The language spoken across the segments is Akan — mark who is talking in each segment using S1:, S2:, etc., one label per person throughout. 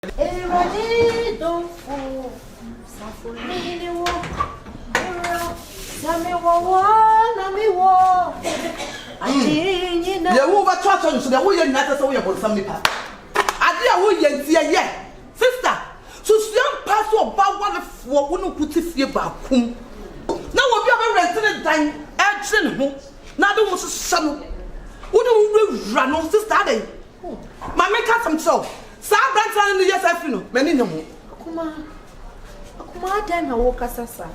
S1: Everybody don't fool. Safuni wo. Sami wo na mi wo. Ayi na.
S2: Ye wo ba twatwa nso de wo ye nyata se wo ye bonsam nipa. Ade a wo ye ntia ye. Sister, so siam pass o ba wa fo wo no kuti fie ba kum. Na wo bia be rent ne dan e tire ne ho. Na do wo so no. Wo do wura no sister dey. Ma make some so. Sa branch no yes afi no. Mani ne ho.
S1: Akuma dan na wo kasasa.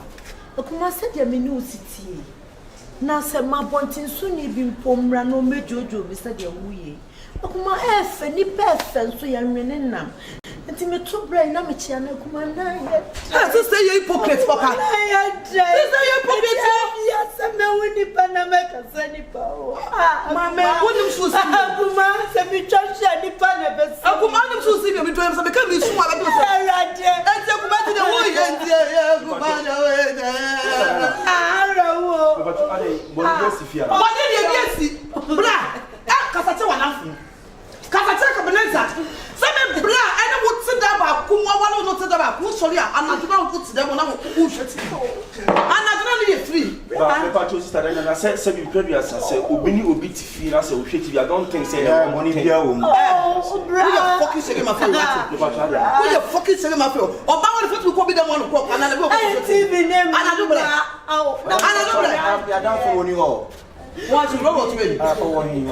S1: Akuma se de me ni ositi. Na se mabontin so ni bi mpomra no mejojo bi se de wuye. Akuma efe ni pefe so ya nwene nam. Nti me to brain na me chia na akuma na ye.
S2: Sister you hypocrite fucker. Sister you hypocrite.
S1: Yes, me woni pa na me kasa ni pa o.
S2: Mama, wonim so si.
S1: Akuma se mi twahwe ni pa na be.
S2: Akuma nim so si me do am se me ka mi su ma be do se.
S1: Arade.
S2: Enti akuma ti de wo ye nti akuma na we de.
S1: Arawo.
S3: But ade bonye sifia.
S2: Bonye de biesi. Bra. Kasa che wanafu. Kasa che Akabenezer. Se me bra ene wo ti da ba ku mo wa no ti da ba ku sori a anaduna wo ti da mo na wo hweti. Anaduna ni ye free.
S3: Ba me pa cho sister na se bi previous say obini obi ti fi na say o hweti. I don't think say money bia wo mu.
S1: Oh, bra.
S2: You fucking say my friend. Who you fucking say my friend? Oba wo fit ko bi da mo no ko anana bi o ko.
S1: TV name.
S2: Anadu bra. Anadu bra.
S3: Ya dan for woni ho.
S2: What you robot me?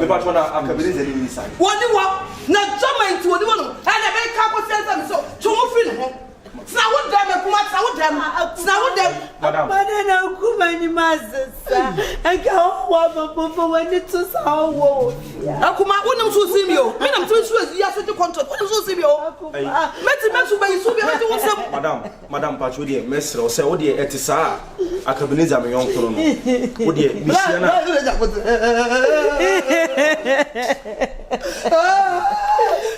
S3: Me pa cho na Akabenezer ni inside.
S2: Woni wo na government woni wo no. And be ka ko sense so. Chumo free no. Sna wo dem e kuma sna wo dem. Sna wo dem.
S3: Madam.
S1: Madam kuma ni mazesa. Aka wo babo woni to sa wo.
S2: Akuma wonim so sim yo. Me nam to so ya so contract. Wonim so sim yo. Meti mesu ba yisu bi meti wo sem.
S3: Madam pa cho de mesre o say wo de etisa Akabenezer me yon kono no. Wo de bisia na.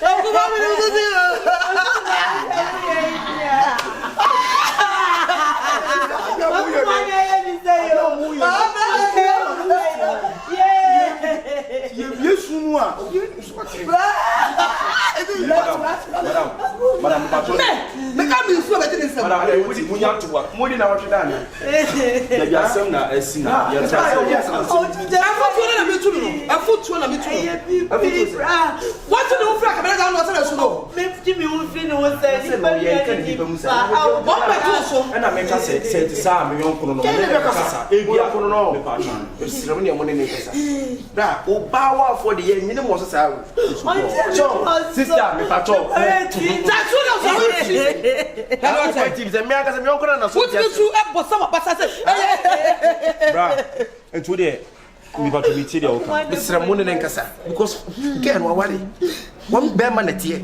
S2: Akuma me no so sim.
S3: Madam,
S2: me ka mi so be tin sem.
S3: Madam, I would munya to work. Mo di na what done. There be asem na esina. You try say
S2: Afutu na me tu no. Afutu na me tu. What do you feel Akabenezer no say so no?
S1: Me fi mi wo fi no wo say ni pa ni pa.
S2: What be tu so?
S3: and I make us say to Sam, me yon kono no. Ebia kono no. Me pa chan. E sire me mo ne ne kasa. Da, o ba wa for the year, nyine mo so sa. Sister, me pa cho.
S2: That's what I was saying.
S3: Hello, active. Me akasa me yon kono na so.
S2: What you do e bossa ma passa say.
S3: Bra. And today me ba to be tiri o kan. Me sire mo ne ne kasa because girl wa wale. One be man na tie.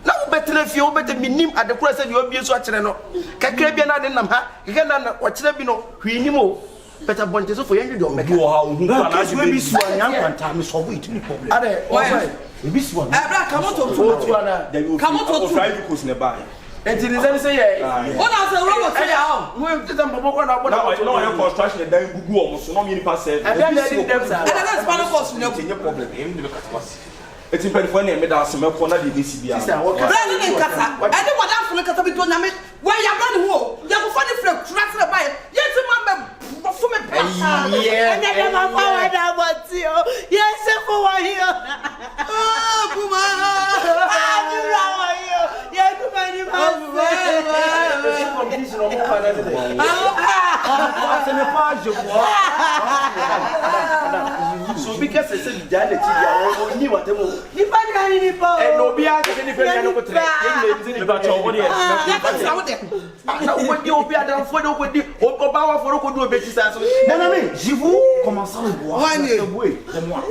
S3: Na wo betre fie wo bete minim adekura se de obie so akere no kakra bia na de nam ha keke na wo kire bi no hwinim o better bonte so for yen de o meka wo ha hu kwa na je bi su anya kwanta me so it ni problem ade o fine e bi su anya
S2: bra come to come to
S3: try because ne buy
S4: enti ni zani say ye
S2: ona say robot say ya
S4: mo tete mbabo kwa na
S3: na no construction dan gugu o mo so no me ni pass e
S4: na dey dem sa
S2: and that's part of course no
S3: problem e me be katwasi eti mpelifo na me da asem ko na de bisi bia
S4: sister what
S2: brand ni kasa ade wada fun kasa bi to nyame we ya brand ho ya ko fani fre trust na buy yeti man be fu me pasa
S4: yeah
S1: and dem ma forward about you yes for wa here
S2: kuma
S1: you rawa you ya kuma ni ma
S4: competition o mo pa na de
S3: ce n'est pas je vois
S4: so because c'est du dialogue on ni watemo
S1: ni pa ni pa
S4: e no bia ke ni fe ni ko tre
S3: me ba cho wodi
S2: ya ka sa wodi
S4: na wo di obi adam fo do ko di o ba wa fo ko do obeti sa so na me Shifo commençant le bois c'est moi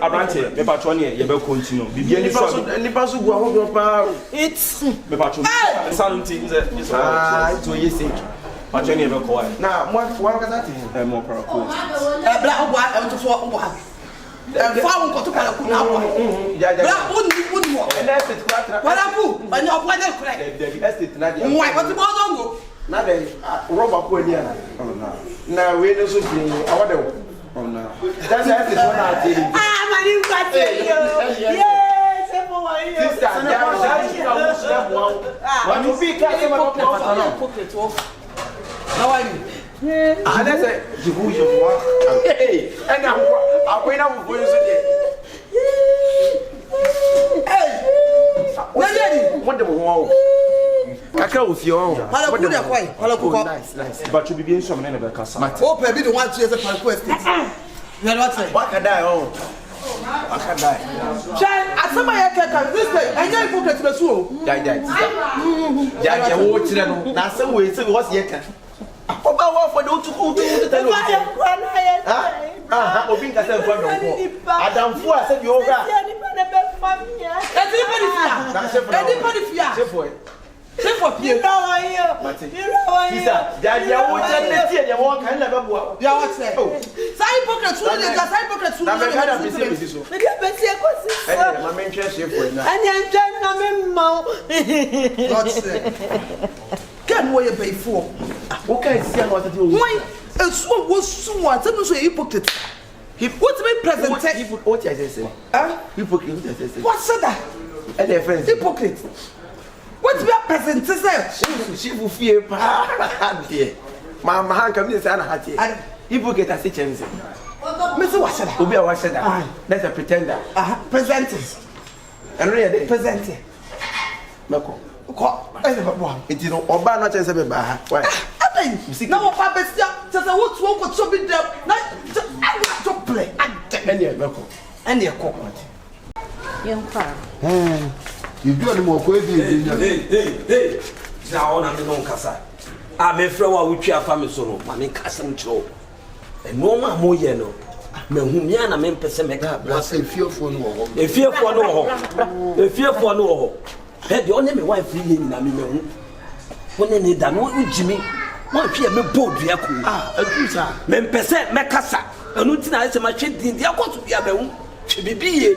S3: abrante me ba cho ne ye be continue bibia
S4: ni pa so gua ho pa
S1: it's
S3: me ba cho santi nze
S4: to yesi
S3: ba cho ne be ko
S4: na mo wa ka tati
S3: mo para ko
S2: bla ogwa e to so ogwa fa won ko to para ku na ogwa bla uni mo
S4: na estate kwatra
S2: wala ku banya ogwa na kure
S4: the estate na dia
S2: mo ai ko ti bo zongo
S4: na de roba ko ni ana na we no so bi awade wo that's estate one na tell
S1: mani kwate yo yes for
S3: Sister, what you be careful about pocket off. How are you? And I said, you who you want. Hey, and I'm going out for you today. Hey, what the wall? I can't with your own. Nice. But you be being some name of Casa.
S2: Oh, baby, the one to a question. You know what can I own? I can die. Child, at some I can this day. I know you to the school.
S3: Yeah, watch them. Now, some way, so what's yet? About for those who do the Adam Fu, I said, you're right.
S2: Anybody fear. Shifo, you know I am.
S3: Daddy, I want to see you walk and never walk.
S2: Yeah, what's that? Side pocket, side pocket,
S3: my main Shifo,
S2: and what's that? Can we pay for?
S3: Okay, see what to do.
S2: Why? And so was someone, tell me so hypocrite. He put me present.
S3: What I say? Ah, hypocrite.
S2: What's that?
S3: And their friends,
S2: hypocrite. What's your present?
S3: She will fear. My hand comes in and hypocrite as a chance.
S2: Mr. Washer,
S3: will be a washer. That's a pretender.
S2: Presenters.
S3: And really,
S2: presenting.
S3: Mako.
S2: It
S3: is not not as a baby. Why?
S2: No, Papa, just a what's wrong with something there. I want to play. And your coconut.
S1: Young car.
S5: You do any more crazy.
S6: Hey. Now, I'm in Casa. I'm a friend with your family, so I'm in Castle Joe. And no more yellow. Mehumiana, men Pessemeka,
S5: was a fear for no.
S6: A fear for no. A fear for no. Had the only wife in Nami. When they need that, no, Jimmy. One fear me bold, Yaku.
S5: A cruiser.
S6: Men Pesset, Macassa. And Utina is a machine, the Aqua to be a bell. She be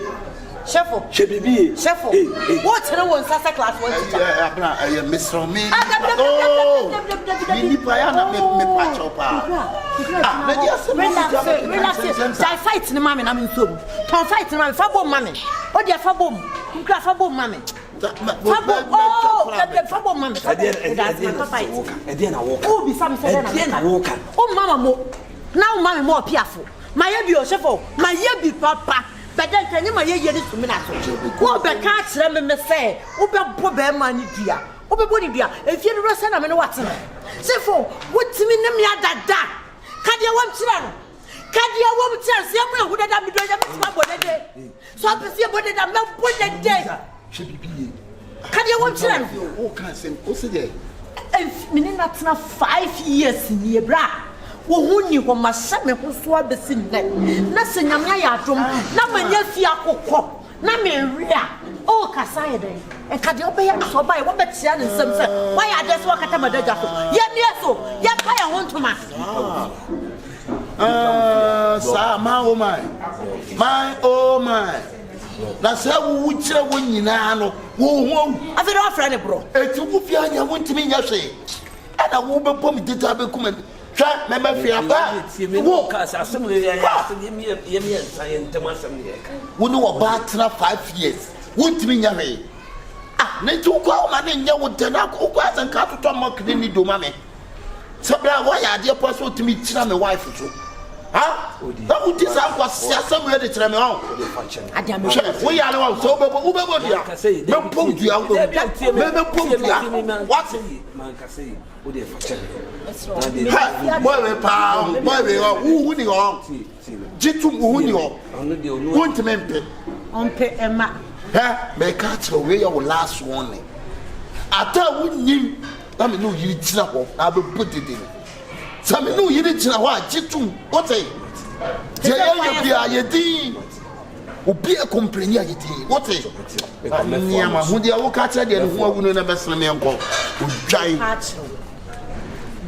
S1: Shifo.
S6: She be
S1: Shifo. What's the one Sasa class?
S5: I am Miss Romy. Oh,
S1: I fight in the mammy, I'm in soon. Tom fight in my fabo mammy. Oh, dear fabo, fabo mammy. Fabo mammy.
S6: And then I walk.
S1: Oh, be some said, I walk. Oh, mamma, now mammy more piaful. My yabby, Shifo, my yabby papa. But then can you my year to me? What the cats let me say? Oba Boba money, dear. Oba body, dear. If you're the son, I'm in what's in it. Say for what's me name me at that? Can you want to? Can you want to tell someone who had been doing my body? So I can see about it. I'm not put that day. Can you want to?
S5: Oh, can't say, what's it?
S1: If me not 5 years in your bra. Who was my son who swab the sin? Nothing, I'm not my nephew. Namia. Oh, Casside. And can you pay us for buy what but Sian and some? Why I just walk at my dad? Yes, so, yet I want to mass.
S5: Sir, my oh my. That's how we tell when you know. Whoa,
S1: I've been off friend, bro.
S5: It's a whoopee, I want to mean you say. And I won't be pumped to have a comment. Try, remember, fear.
S6: Walk us, assembly,
S5: we know about 5 years. Wouldn't mean you. Ah, they took all my name, you would turn up, and cut to mock the need to mammy. So, why are you possible to meet my wife? Huh? That would this house was somewhere to tell me on. We are all so, but say, don't put you out. What's it? Boy, pound, boy, who would you all? Jitum, who you want to make
S1: on pay Emma.
S5: May catch away your last warning. I tell you, I mean, no, you did not. I will put it in. Some new you didn't know what Jitum, what say? Jay, will be a company. What say? Yama, who they will catch it and who will never slam me and go.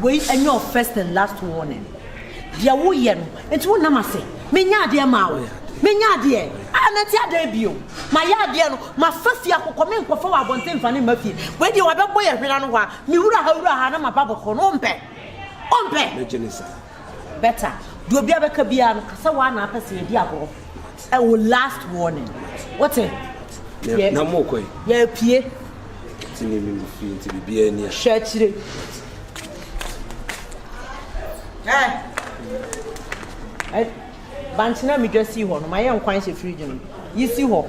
S1: Wait, and your first and last warning. Dear William, and one Namase, Minya dear Mao, Minya dear, and that's your debut. My yard, my first year come in for 1 Fanny Murphy. When you are a boy, Miura Hana, my Baba Conompe. Better. Do be a Kabian, Kasawana, Passy, Diabo. A last warning. What's it?
S6: na mo koi
S1: ya pie
S6: tini mi fi nti bibia ni a
S1: shachire bantina mi just see ho no my nkwan she fridge no yi si ho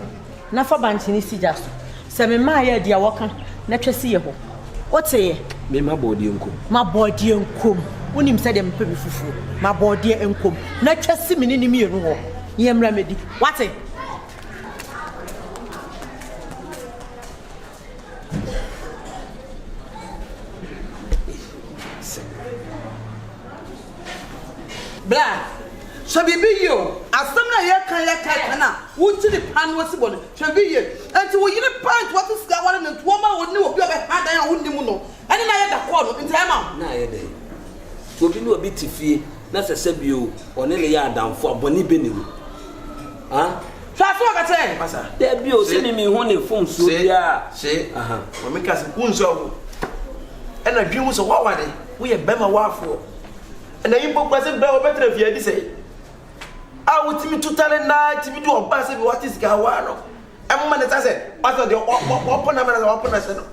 S1: na fa bantini si jaso se me ma ya dia woka na twese ye ho ote
S6: me ma body enkom
S1: unim se dem pe bi fufu ma body enkom na twese me ni mienu ho ye mra medi wate
S2: bla shabibi yo asem na ye kan na wuti di pan wasi bon shabibi ye enti wo yire pant what is ga wala na tuo ma woni obi obe ha dan a wonni mu no ene na ye da call no enti ma
S6: na ye dey obi no obi tifie na sese bio one ne ya adamfo aboni beniwu ha
S2: twa so ga ten
S6: pasa de bio se mi ho ne phone so bia
S3: se aha o me ka se kunso ena dwimu so wa wade wo ye bema wafo ena yimbo kwa se bra obetre fie di sei a wutimi tutale na timi do oba se bi wati sika wa no emma ne tase paso de opona mena se opona se no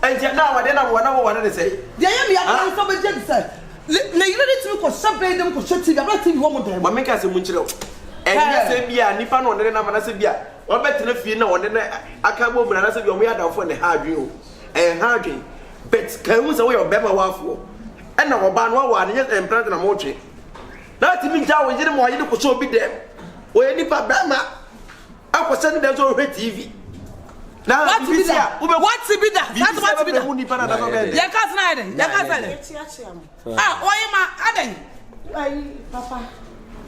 S3: enje na wade na wo na de sei
S2: de ye mi akran so be je se na yire de timi ko sabe dem ko shoti ga ba timi wo mo dem
S3: ma me ka se mu nkire enye se bia nipa no ne na mana se bia obetre fie na wode na aka bo bra na se bia omo ya danfo ne ha adwen o ha adwen bet kan hu se wo ye obema wafo ena oba no wa ne implant na mo twe na timi ja wo yire mo yire ko so bi dem o ye nipa brama akwose ne dem so hwe TV na
S2: what be that that's what be that
S3: mu nipa na da so be
S2: ya ka sna ide ya ka sele oye ma aden
S1: ai papa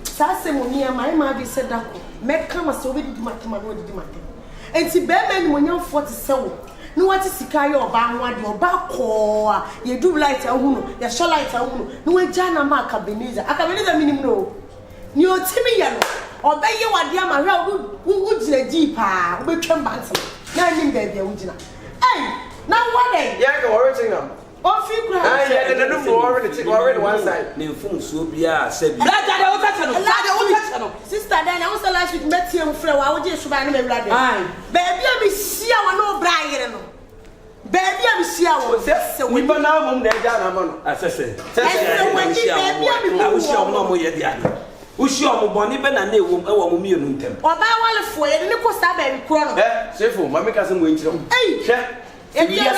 S1: sase mo ni ama ma bi se dako me kama se obi di matema no di matema enti be me ni mo nyam 47 no what sika ye oba anwa de oba ko a ye do light ahunu ye show light ahunu no we jana ma Akabenezer minim no ni otimi ye no oba ye wade ama hwe u gina ji pa u betwam banti na nim ba bia u gina na wade
S3: ye ka worry thing am
S1: o fi kura
S3: ye de no worry one side
S6: ne phone so bia se bi
S2: la jade o tata no
S1: sister then I was last week met him friend wa wo je suba no me wura de baby am sia wa no bra yire no baby am sia wo
S3: se we ba na mom na ja na ma no
S6: asese
S1: baby am
S6: wo sia mo mo ye dia wo sia mo boni be na ewo mo mienu ntem
S1: oba wale fo ye ne ko sta baby kro no
S3: sefo ma me ka se mo nkire hwe
S1: ebi ya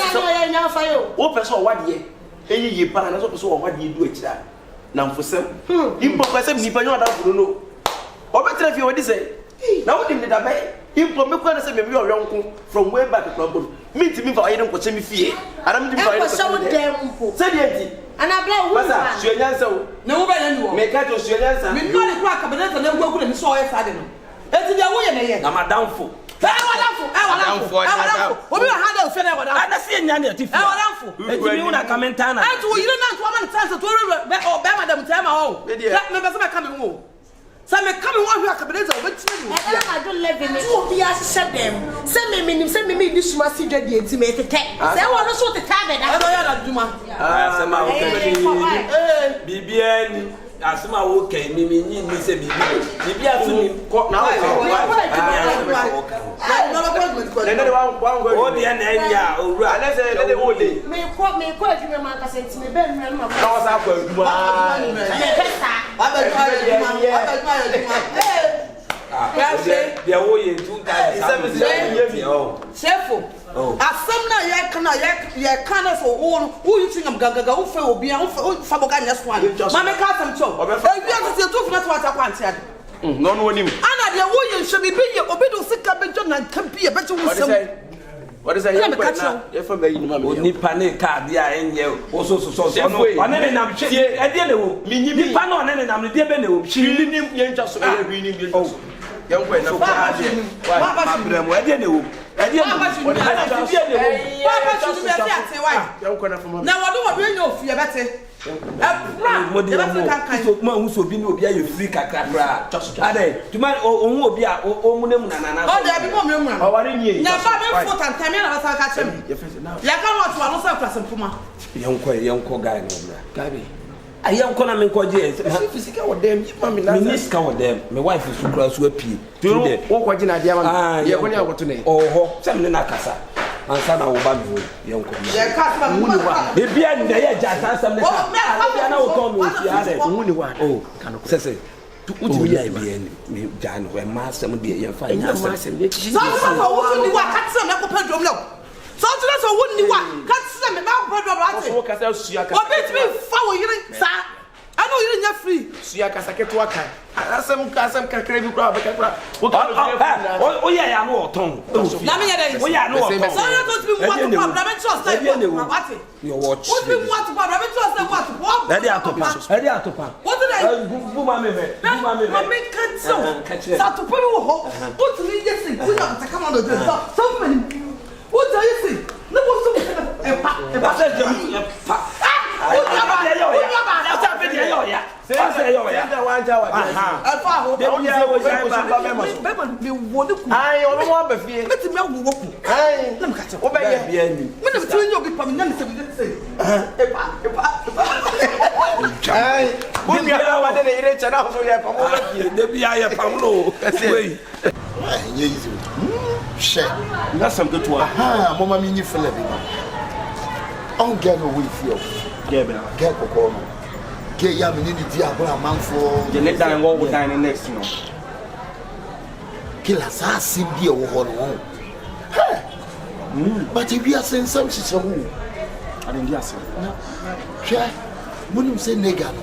S1: na fa yo
S3: wo pese o wade eyi yi para na so pese o wade du akira na mfosem impo pese nipa nyo da furu no obetre fi odi say na wo dim de da bay impo me kwa na say me bi oyonko from way back to club me ti mi fa oyedin ko che mi fie ara mi dim fa oyedin
S1: ko dem
S3: say de enti
S1: ana bla wo
S3: masa suenyansa wo
S2: na wo ba ya ni wo
S3: me ka to suenyansa
S2: me no le kwa Akabenezer na wo na mi so oye sa de no enti dia wo ye na ye
S6: na madamfo
S2: obi wa hada ofe na wada
S6: ada se nya na tifi
S2: wadamfo
S6: eti mi una kamentana
S2: antu wo yire na ntu ama na tanse to be o be madam tema ho me be se me come wo sa me come wo hwe Akabenezer wo betime ni
S1: e na do level me to bi ahye dem se me di suma si dwade enti me tete se wo no so tete abeda
S2: e do ya na djuma
S6: se ma wo ka bibia ni asema wo kai mimi ni se bibi afu ni
S3: na wo
S6: o de na nya owura
S3: na se de wo de
S1: me ko adwuma man ka senti me be nwa no ma
S3: na wo sa kwa adwuma
S1: me pesa
S6: dia wo ye 2007
S2: Shifo asem na ye kana so wo you think am gagaga wo fe obi an wo fa boga nya so an ma me ka sam cho e bi an se to funa to ata kwante ade
S3: no no onim
S2: ana dia wo ye hwe bi ye obi do sika be jo na kan bi ye be jo wo sam
S3: what is that ye fa ba yin ma me
S6: oni pane card ya enye wo so no one ne nam hwe e de ne wo ni pa no ne nam ne de be ne wo
S3: hwi ni ye ntwa so ye hwi ni ye ntwa so ye nkwa na fa
S6: ba bremo e de ne wo e de ne wo
S2: ba ba shi be ate why
S3: ye nkwa na fa ma
S2: na wo do nya ofie bete
S6: ma hu so bi ni obi aye free kakra bra ade tuma ohun obi a o mu ne mu na na
S2: o de abi mo mu na
S3: o ware ni
S2: nya ba be fo tantam na ba ka chem ya ka no to alo sa kwasem puma
S6: yenko guy no bra gabi I am calling me Quadia.
S3: Physical with them, you mammy,
S6: Niska with them. My wife is so close to a pea.
S3: Do you know what in idea? You're going out to name.
S6: Oh, some in Nakasa. And son of Bamboo, young Common. The beard, the edge, and some. I know come with the other only one. Oh, can I say? To put me Jan, where Master would be a fine house. So, wouldn't you want? Cut some about what makes me follow you, sir? I know you're in your free.
S3: Siakasaketwaka. Some can grab a oh, yeah, I'm more tongue. We are no. Your watch. What do you want to what? Ready out of pass. Ready out of pass. What did I do? Mamma, can't so catch it. To put you put me this thing. We have to come on the so many. What do you think? No, what's a that's some good one. Mamma, mean you feel it. Oh, get away from you. Get a corner. Get young in the diablo man for the next time. What would dine next? You know, kill us. I see be a woman. But if you are saying something, so I didn't guess it. Share. When you say nigger,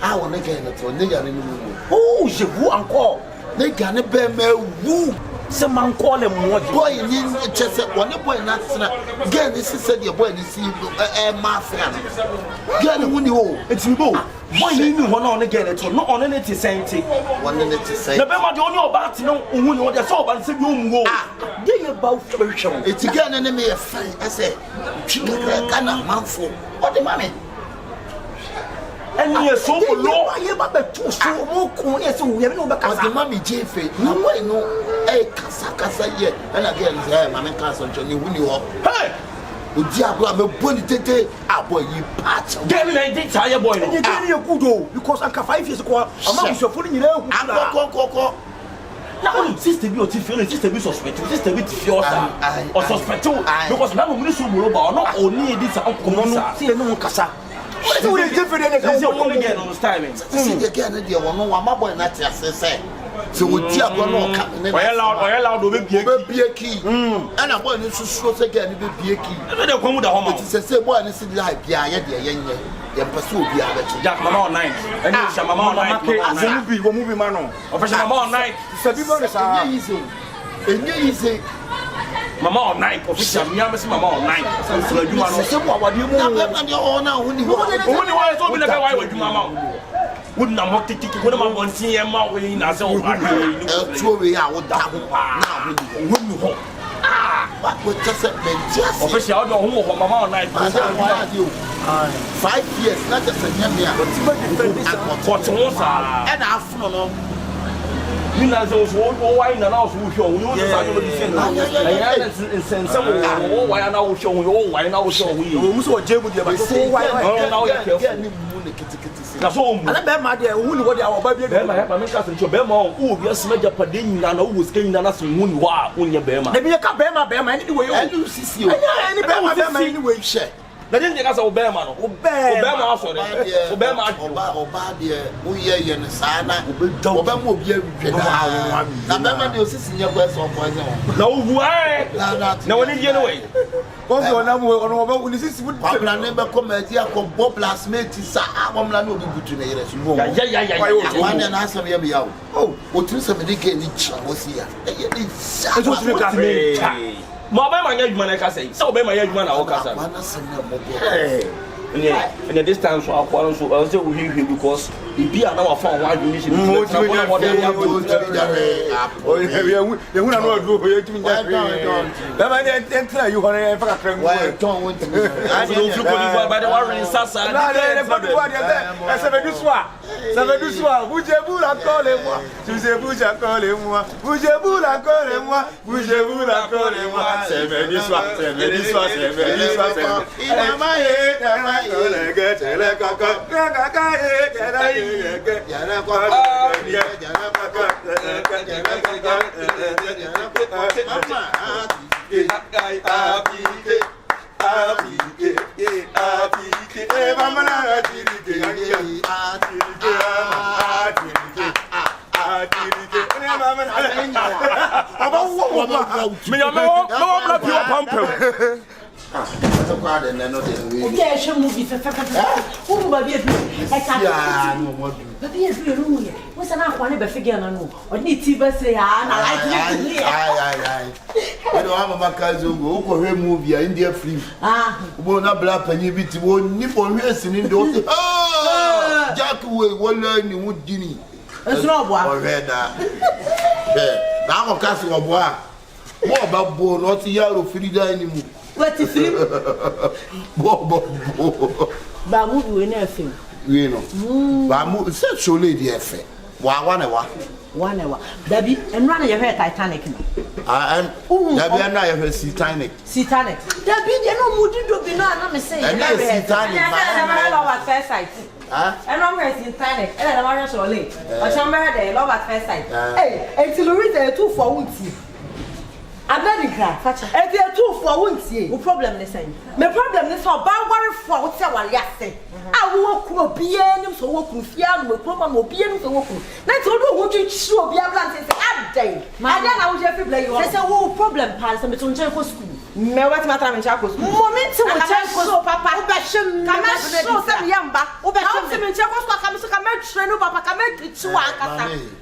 S3: I want to get it for nigger in the room. Oh, je vous encore. Nigger, ne be me woo. Some man call him what boy in just one boy not again. This is said your boy is my friend. Get when you oh, it's you go. Boy, you knew one on again. It's not on any same thing. One in it to say. The Bema don't know about to know who you want to solve and say you go. Getting about show. It's again enemy of fine. I say, chicken can a man for what the money. And you're so low. I am about to so more cool. Yes, we have no back as the mommy Jeffy. No, I know. Hey, Casa, yeah. And again, Mamma Castle, Johnny, when you up. Hey! Diablo, I'm a bonny tete. Ah, boy, you patch. Get me a tire boy. And you gave me a good old because I'm 5 years ago. I'm putting you know. Now, sister, you are feeling sister, be suspected, sister, be fiota or suspected because now we so mobile, not only this uncommon, see no Casa. What is different than again on the timing? See again, dear one, no, my boy, not say. So we Diablo no coming. Allowed to be a key. And I'm going to show again, be a key. I don't come with a home. It's a say, boy, and see like, yeah, pursue the other. Jack, Mamma night. And you shall Mamma night. We'll move him on. Official Mamma night. So people are easy. Mamma all night, official Yamas Mamma all night. So you are what you now. When you want to open the way with Mamma. Wouldn't I want to take one of my one see and my way in as old? I would now. Wouldn't you? But what just a just official home of Mamma all night. 5 years, not just a young man, but what's and I've known. You know, those wine and also show you some why I now show you why now show you so Jable why now that's all. And I my dear, who what our baby, my cousin to Bema, who yes, Major Padin, and who was getting us from Moon War, when you bear my maybe a Bema, anyway, you see you any Bema anyway, share. But then you guys obey man, obey who ye and Sana, Obama will be a Bema, you see your best of poison. No, why? No one in your way. When this is what I never come at you, Bob last mate is a woman will be good to me. Yeah, one and answer me out. Oh, what you somebody get each was here. It was my young man, I can say, so be my young man, I'll cast and at this time, so I'll also hear him because if you are now found why you listen to what you
S5: India film. We'll not black and you beat one nipple racing in the Jack will learn you would guinea. It's not one. Now, Castle of Bois. What about Bo, not the yellow Frida anymore?
S1: What is it? Bamu, we nothing.
S5: You know, Bamu, such a lady affair. One hour. Debbie, and run your hair Titanic. I am Debbie and I have a Titanic. Debbie, you know, would you be not? I'm saying, and I love at first sight. And I'm in Titanic, and I'm so late. But I'm married, love at first sight. Hey, until Louisa, 2 for Woodsy. I'm not in crack. And there are 2 for Woodsy. No problem, listen. My problem is for Barbara for what's our yesterday. I walk with Bianum, so walk with Fiam, with Papa, with Bianum, so walk. Let's all go to show Biablans and say, I'm day. My dad, I was every play. There's a whole problem, Paris, and between Chaco school. Me what matter in Chaco school. Moment to Chaco, Papa, Basham, Kamasho, Yamba, Obasham, Chaco, Kamasho, Papa, Kamasho,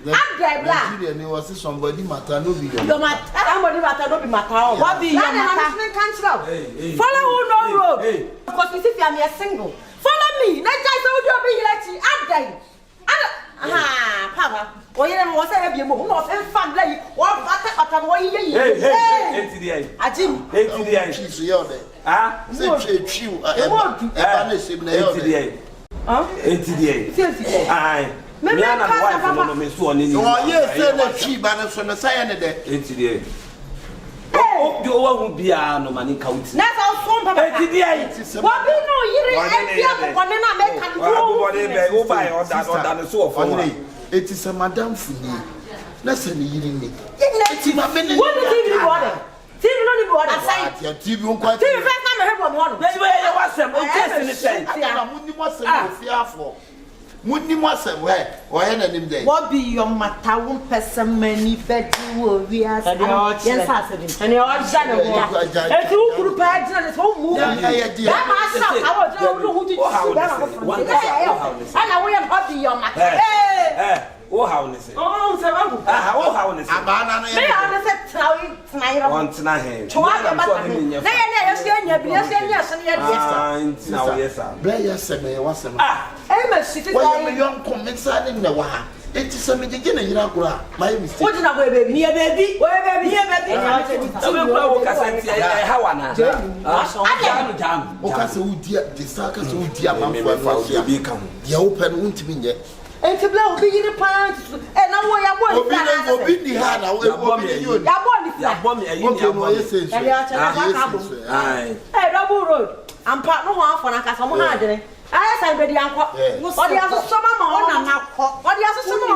S5: I'm dead. There was somebody matter, no be your matter. Somebody matter, no be matter. What be your matter? Follow who no road. Because we see I'm a single. Follow me. Next time, so you'll be like, I'm dead. Papa. Well, you was a heavy move. Not in fun, like, what what hey, Ajim. Hey, she's your day. Say, chew. I want to aye. Maybe I'm yes, the cheap and from the science. Oh, you won't be a no money count. That's how some Papa. What we know, you it is a madam for me. Listen, you didn't make it. What the TV water? TV no water. I say, TV won't quite. TV first time I heard from one. That's where you was some. What be your matter? Person many bedroom we are. Yes, I said. And you are done. And you group and home move. And I will not be your matter. Oh, how is it? Oh, how is it? I'm it is a beginning in Agua. My mistake. What did I wear, baby? Near baby? Where baby? Here, baby. And to blow big in the pants, and now we are one. Hey, double road. I'm part no half on a Casamon. I said, Betty, I'm what the other summer on and now. What the other summer?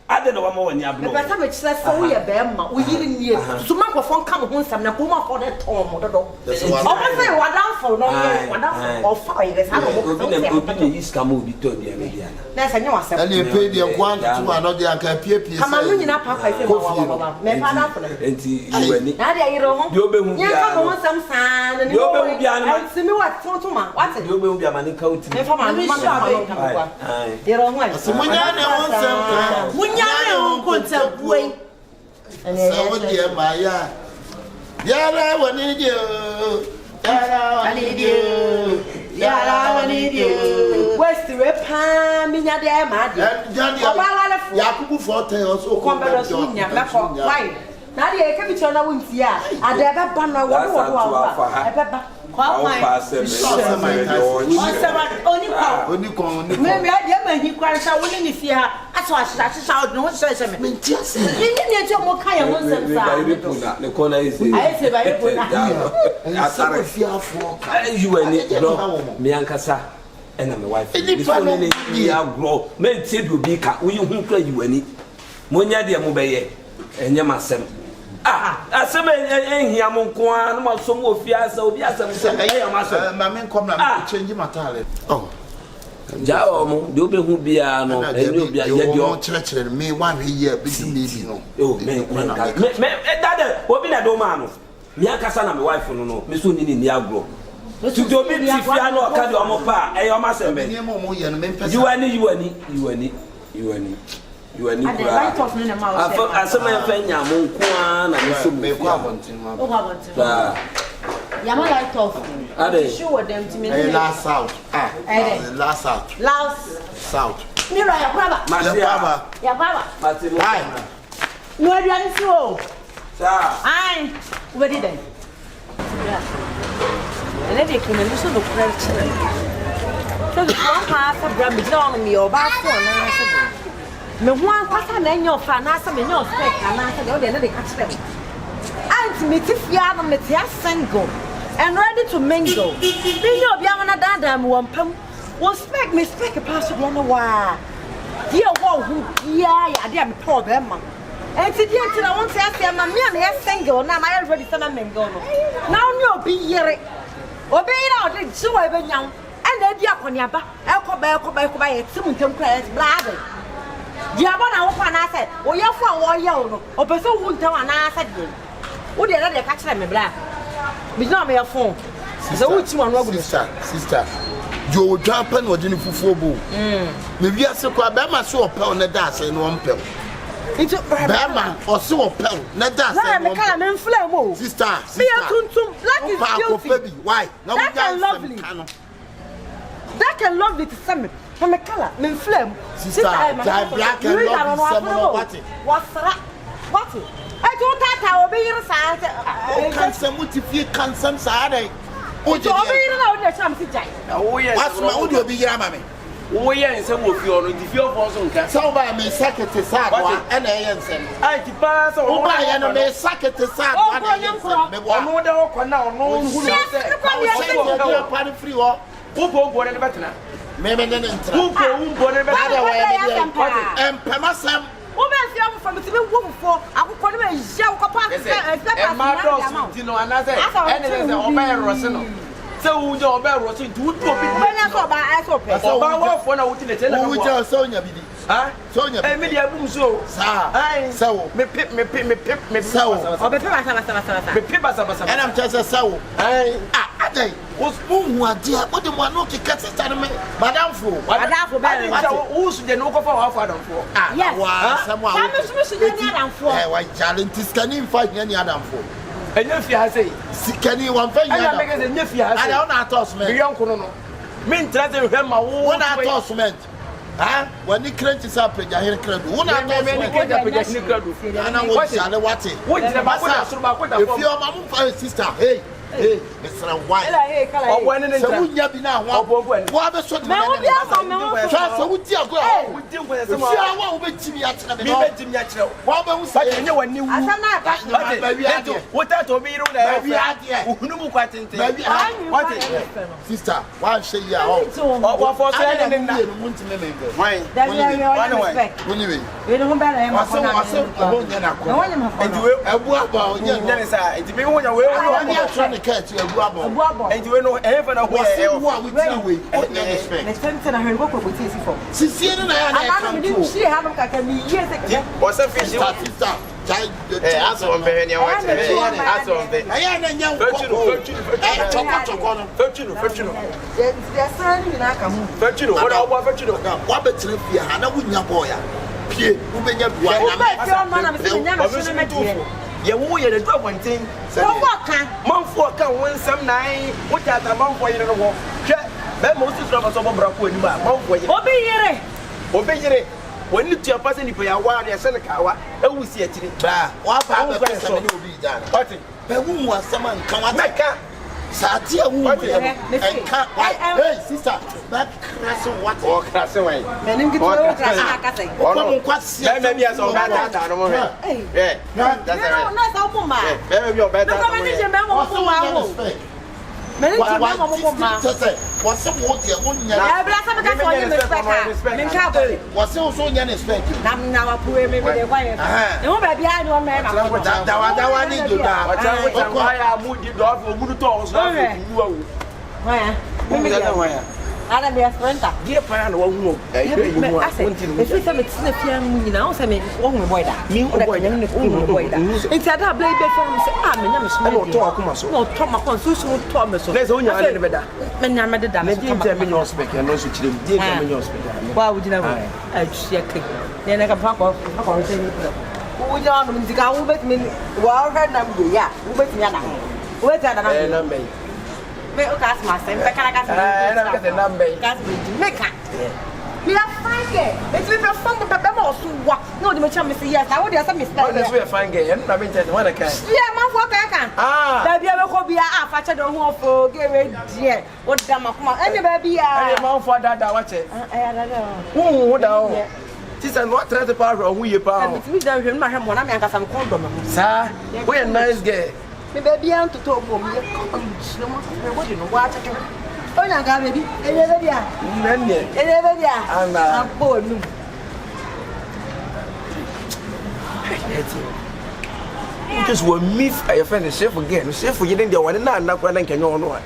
S5: I don't know what more when you have no better which says so we are Bama. We didn't need to make a phone come home some Napuma for that Tom or the dog. I say, what down for no or 5 years. I don't know. You come will be told you. That's a new one. And you pay the 1 to 2 another PPP. Come on, you know, Papa. You'll be some sign and you'll be see me what to what's it? You'll be a money coat. If I'm a you're on one. Way. And so, dear Maya, Yara, I need you. Yara, I need you. Yara, I need you. Where's the repam in your damn mad? Yaku Forte also come back to why? Now, the Akabenezer wins here. I never ban my one. I
S6: and my wife. This one grow. Men said you be cat. We won't play you any. Monya dear Mobay and Yamasem. I said, and here among Kwan, or some more fias, so yes, my men come and change my talent. Oh, Jao, do be a no, and you'll be your church and me 1 year busy. Oh, man, that will be a domano. Miakasana, my wife, no, Miss Unin in the agro. To do it if you are not carry on my pa, a your master. You any. I light off in the mouth. I saw my friend Yamuan and some may Yama light off. Are they sure them to me?
S5: Last out. Last out.
S6: Last
S5: south.
S6: Mira, your brother. Your brother. Hi. No, you are so. I'm ready then. And then they came and listen to the question. So the one half of Brammy on me or back one. No one person and your fan, I saw me no spec, and I said, oh, they catch them. And meet if you are met single and ready to mingle. Be no Biamana Dadam, one pump, one spec me spec a pass of one while. Dear one, yeah, I didn't problem. And today, I want to ask you, my man, single, now I already said I'm mingle. Now you'll be here. Obey out, so I've been young, and then Diaconaba, Elko by a Simon Press, bladder. Diabona open I said, or your phone or yellow, or person won't tell an answer. Would you let the catch them, black? Be not your phone. So, which one,
S5: sister? You jump and what in Fufu. Maybe I saw Bama so a pound a dash and 1 pill. It's Bama or so a pound, not that. I'm a calamine flame, sister. See a tuntum, black is baby. Why? No, that's lovely. That can lovely to summit. From a color, men flame. Sister, black and lovely. What's that? What? I don't think I will be your side. Can some multi can some side? Would you be allowed something? Oh, yes, what's my would be your mammy? Oh, yes, some of your if your bosom can so by me secretary Saga and Anson. I pass over my enemy secretary Saga. Oh, no, no, who knows free or who go in the better. Maybe then who go in and Pamasam. Woman, from the woman for I will call him a young papa and my dog, you know, another and Obey Rossino. So, your Obey Rossino, do it. When I saw my ass open, so I want to tell you, Sonia, Sonia, and media boom so, I so, me pip, so, and I'm just a soul. I was boom, what dear, what the one to catch a Madame Foo, who's the no for our father for? Yes, someone, why challenge this can you find any other for? And if you have say, can you one thing? I don't know, tossment, young Cono. Mean, try to have my one tossment. When the crunch is up, I hear crowd. One I what it. What is the matter? If your mama sister, hey, Mr. White, or when in the Yabina, what the sort of trust would you go? We do with some Jimmy at the natural. What was I know when you what that will be what sister, why say you are what for saying why? We don't better. Catch you a and you know, ever know what we tell we I heard what we see for. See, I can be years ago. What's a fish? That's on very young. Yeah, we are the top one thing. So, Mom for can win some night. What are the mom for you? That most of us over Bravo and Mom for you. Obey it. When you are passing the player, while you are selling a car, and we see it. What will be done? But whom was someone come on? Sadia who hey sister that crash what or crash away.
S1: And him get to crash.
S3: Maybe as all better. Yeah, that's
S1: not a woman.
S3: Maybe you're better.
S5: What's the water? What's also your respect?
S1: Now, poor me with a wire. No, baby, I don't remember.
S5: That one is good.
S3: Why are moody dog or good dogs?
S1: Where? I don't be a friend.
S3: Dear Pan, one more.
S1: If we have a few, you know, I mean, one boy that me, it's a double blade from I'm not Thomas Constitutional Thomas. There's only a little bit. Men are made a damage.
S3: Your spec and also to your spec.
S1: Why would you never? I check. Then I can pop off. We don't think I will bet me. Well, yeah, we bet me. Where's that? Me o gas master, me kana gas.
S3: Na get the number.
S1: Gas me ka. Me a fine girl. It's me be fun but be more so wa. No, the cham me say yes. I would say me style.
S3: That's we a fine girl. Na me tell one can.
S1: Yeah, man for can. Baby I go be a fa che don ho fo get ready there. What da ma kuma. Any baby ah.
S3: Any man for that watch it. Who da. Sister no try to power on we pa.
S1: Me da hwe ma hwe mo na me aka sam condom.
S3: Sir, we a nice girl.
S1: Me baby am to talk for me. What you know what you. Oh na ga baby. Baby ah.
S3: Nne.
S1: Baby ah.
S3: Ana.
S1: Apo nu.
S3: Just we miss your friend the chef again. Chef you dey one na kwa na nkenyo no a.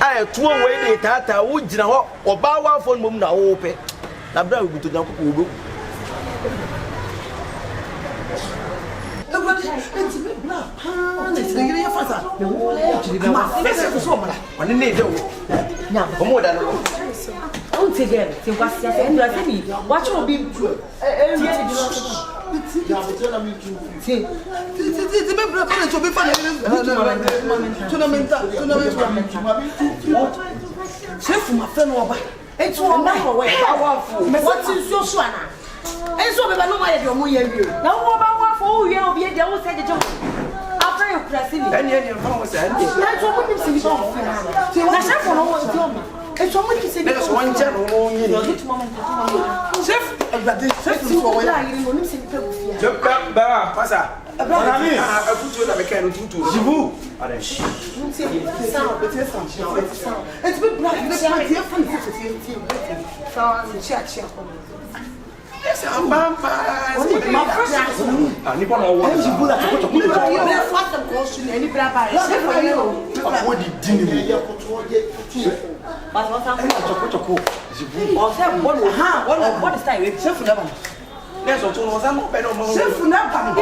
S3: Ai tuo we dey tata wo gina ho oba wa phone mum na wo pe. Na bra we to nyankopɔ wo be.
S1: Enso beba no ma ye de omo ye wie. Na wo ba wa fo wie obi e de wo se de je. After you press me.
S3: Any fa wo se any.
S1: Na so mo nim se bi ba wo fi na. Na chef no wo ti omo. Enso mo nim se bi.
S3: Na so wan je no yin. Chef, chef so wo ya.
S1: Mo nim se bi pa wo fi.
S3: Je ba pasa. Bonami, afutu na meka no tutu. Jibu. Are.
S1: Mo ti sound, it is sound. It's been black. It's my dear friend. So, check.
S3: Yes, I'm bampa.
S1: My first
S3: ni bona wo.
S5: Jibu la to
S1: me fast them question any braba.
S5: what did dinner ya ko to
S1: But what am
S5: choko Jibu.
S1: O se what is time? Chef na ba.
S3: Yes, o to no za mo pe no mo.
S1: Chef na ba.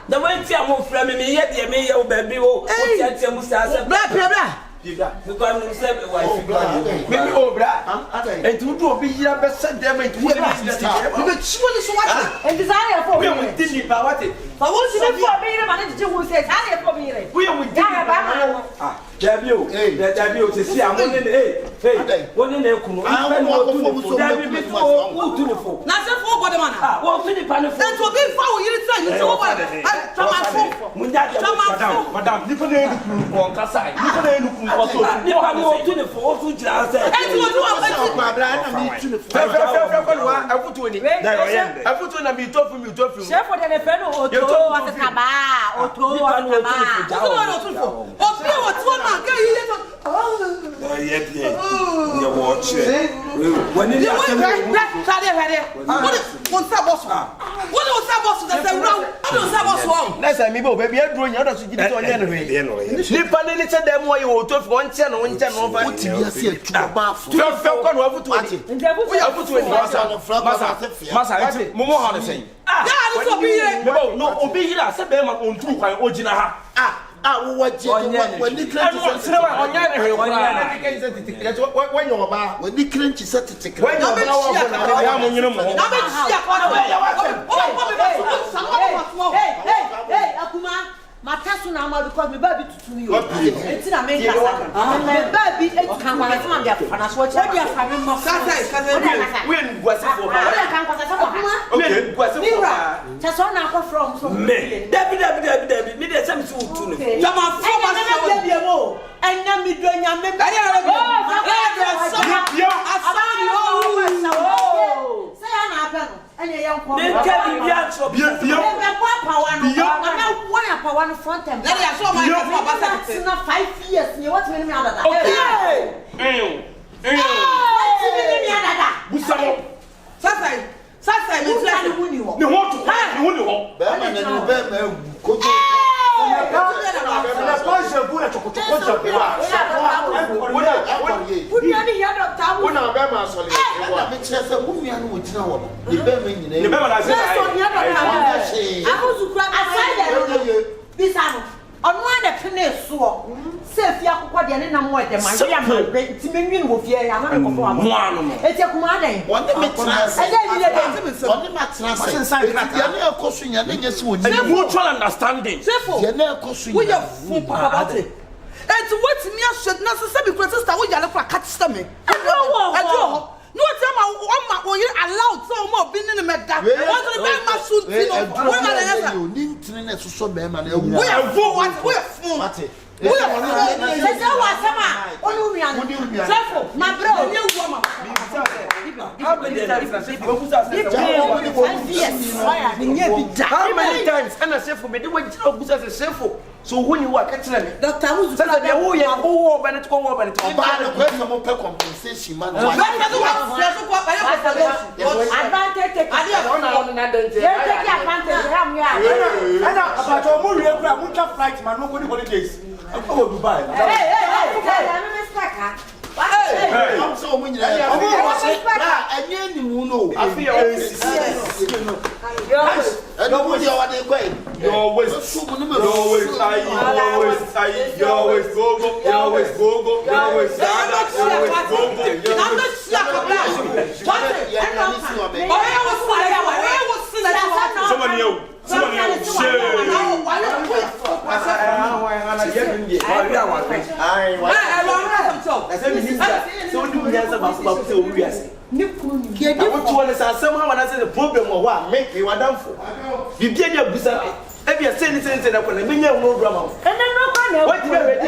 S6: The way to move from me, yet you may have baby. Oh,
S3: Blah.
S6: Because wife.
S3: Maybe bra. And to be here best send them into the
S1: And desire for
S3: we didn't power it.
S1: But what's it for me? Manager who says, I have for me.
S3: We are Dabio, Dabio, to see I'm one in hey, one in the Kumu. I want to the
S2: Nothing for what man.
S6: Well, to the panel.
S2: That will be for you to
S3: Madame, you can look on Kasai. You can look also.
S6: You have more to the four to just say.
S3: I put to any. I put to be tough from you to you.
S1: Chef for the fellow or to a taba or to
S6: You watch it. When you
S2: what was that boss that said wrong? I don't say what's wrong.
S3: Next time, baby, I'm doing others to get it on anyway. Nip and little them why you to one channel, one channel, one TV. 12 Falcon over 20. We are put to any Massa, Momo, say.
S2: No, be here.
S3: No, be here. I said, I'm on 2 original.
S5: Ah, what you when the clench is when you're about when the clench is set to when
S1: hey, Akuma. Matasu na ama because me baby tutu yo. Enti na me kasa. Me baby eti kan kwa sama dia fana so cha. Dia fa me mo. Kasa.
S3: We ngwase for ma.
S1: Dia kan kwa sama.
S3: We ngwase for ma.
S1: Cha so na akọ from so.
S3: Me. Dabi. Me dey sam si utu no.
S2: Jama fo ba so
S1: dia mo. Enna mi do nya me. Say na apa no. Anya yan ko.
S3: Me ka bi bia so.
S1: Me pa wa no. One front and back.
S2: I saw my
S1: It's not 5 years. You want me to that?
S3: Okay.
S2: Sasa
S1: me try to win you.
S3: You want to
S1: on one the penny so safe ya kokwa de ne na mo de ma ya ma ti menwin wo fie ya na ko fo amo eti akuma den
S5: one me trans one me trans ya na ekosu nya na nya si wo
S3: ni mutual understanding
S5: ya na ekosu
S2: we ya fu papa bate eti what me ashe na se be sister wo ya le kwa catch me no tell my allowed so more being in the meda what the be ma sunti no we na na
S5: you ni ntine na so be ma na
S2: we are for what we are for
S5: mate
S1: we say wa sama onu mi anu sefo ma bro ni wu ma
S3: how many times and I say for me the way you busa say sefo so when you work catch me
S2: Dr. Uzu
S3: say that wo ye wo ba ne to wo ba ne to
S5: ba na ko so mo pe compensation man
S1: advantage take
S4: ana abato mo wie kura mo twa flight man no go ni holidays go Dubai
S5: I'm so many. Any muno. I feel I don't want you what they quite.
S3: You always the problem of what make you done for. You get your busa. If you say anything, I can bring you no drama. And then no one. What do you ready?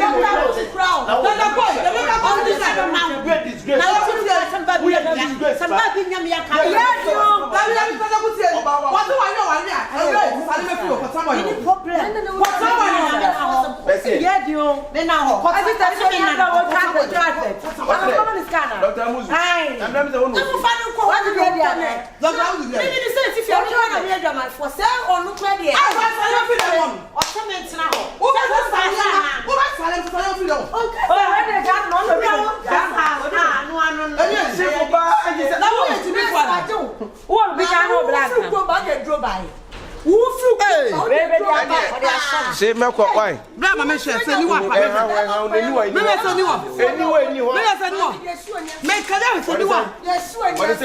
S3: Say me ko why
S2: Brother me share say ni wa pa me say ni wa me kada say ni wa
S3: what is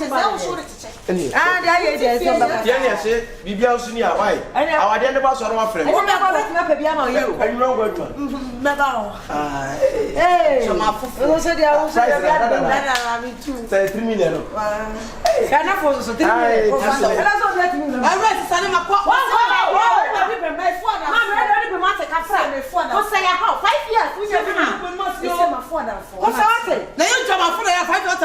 S3: it
S1: why you
S3: say bibia so ni why our dey never so no friend
S1: me ba pe bia ma you
S3: and you know what
S1: me ba so ma fufu so dey o so dey na me too
S3: say 3 million
S1: kana for so 3 million kana so let me
S2: I rest say ma kwa na you jama for ya 5 years